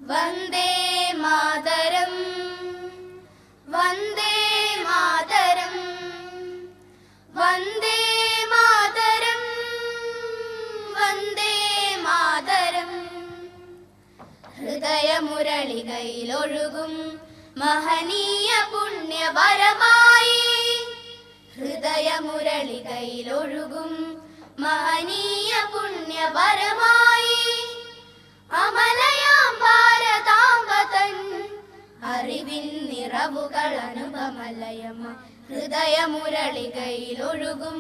വന്ദേ മാതരം വന്ദേ മാതരം വന്ദേ മാതരം വന്ദേ മാതരം. ഹൃദയമുരളികയിലൊഴുകും മഹനീയ പുണ്യവരമായി, ഹൃദയമുരളികയിലൊഴുകും മഹനീയ പുണ്യവരമായി, അമലയാം ഭാരതാംബതൻ അറിവിൻ നിറവുകൾ അനുപമലയമ്മ. ഹൃദയമുരളികയിലൊഴുകും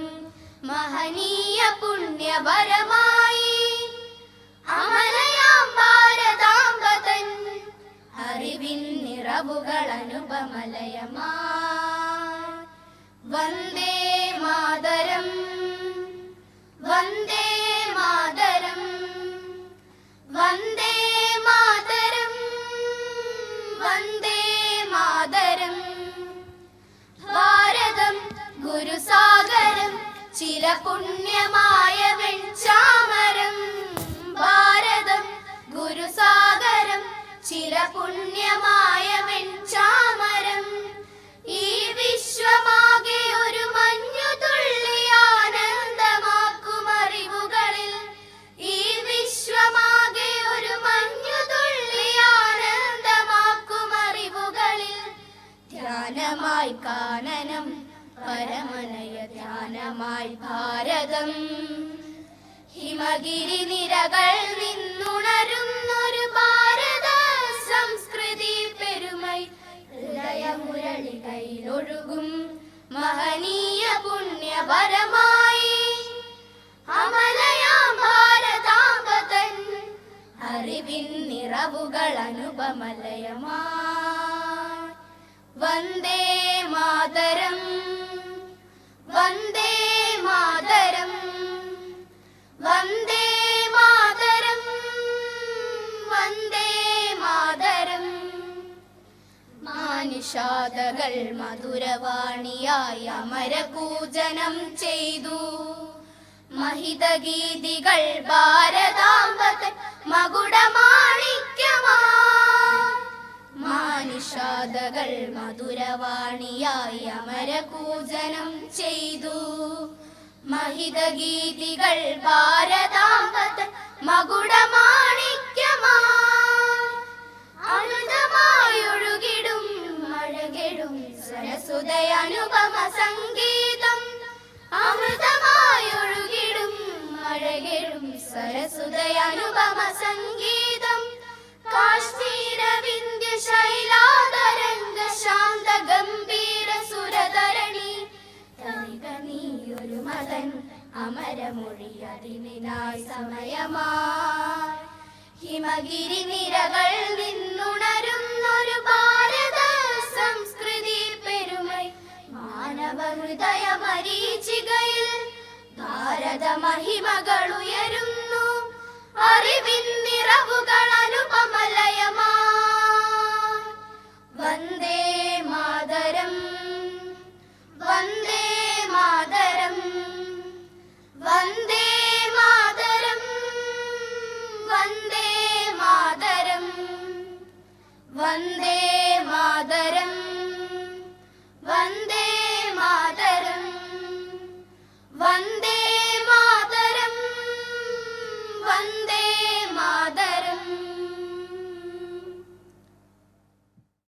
മഹനീയ പുണ്യവരമായി, അമലയാം ഭാരതാംബതൻ അറിവിൻ നിറവുകൾ അനുപമലയമ്മ. വന്ദേ മാതരം വന്ദേ മാതരം വന്ദേ മാതരം വന്ദേ മാതരം. ഭാരതം ഗുരുസാഗരം ചില പുണ്യമായ വെൺചാമരം, ഭാരതം ഗുരുസാഗരം ചില പുണ്യമായ വെൺചാമരം. ഈ വിശ്വമാകെ ഒരു മഞ്ഞുതുള്ളി ആനന്ദമാക്കും അറിവുകളിൽ, ഈ വിശ്വമാകെ ഒരു മഞ്ഞുതുള്ളി ആനന്ദമാക്കും അറിവുകളിൽ. ധ്യാനമായി കാനനം പരമനയ ധ്യാനമായി ഭാരതം, ഹിമഗിരി നിരകൾ നിന്നുണരുന്നൊരു ഭാരത സംസ്കൃതി പെരുമൈ. ഹൃദയമുരളികയിലൊഴുകും മഹനീയ പുണ്യവരമായി, അമലയാം ഭാരതാംബതൻ അറിവിൻ നിറവുകൾ അനുപമലയമായി. വന്ദേ മാതരം വന്ദേ മാതരം വന്ദേ മാതരം വന്ദേ മാതരം. മാനുഷാദകൾ മധുരവാണിയായി അമരപൂജനം ചെയ്തു, മഹിതഗീതികൾ ഭാരതാംബതൻ മകുടമാണിക്യമായി. മാനുഷാദകൾ മധുരവാണിയായി അമരപൂജനം ചെയ്തു, മഹിതഗീതികൾ ഭാരതാംബതൻ മകുടമാണിക്യമായി. അമൃതമായൊഴുകിടും മഴകിടും സരസ്വതയ അനുപമ സംഗീതം, അമൃതമായൊഴുകിടും മഴകിടും സരസ്വതയ അനുപമ സംഗീതം. കാശ്മീര വിന്ധ്യ ശൈലാതരംഗ ശാന്ത ഗംഭീര സുരധരണി, നീയൊരു മതൻ അമരമൊഴി അതിനായി സമയമായി. ഹിമഗിരി നിരകൾ നിന്നുണരുന്നൊരു ഭാരത സംസ്കൃതി പെരുമൈ. മാനവ ഹൃദയ മരീചികയിൽ ഭാരത മഹിമകൾ ഉയരുന്നു, അറിവിൻ നിറവുകൾ അനുപമലയമായി. വന്ദേ മാതരം വന്ദേ മാതരം വന്ദേ മാതരം വന്ദേ മാതരം വന്ദേ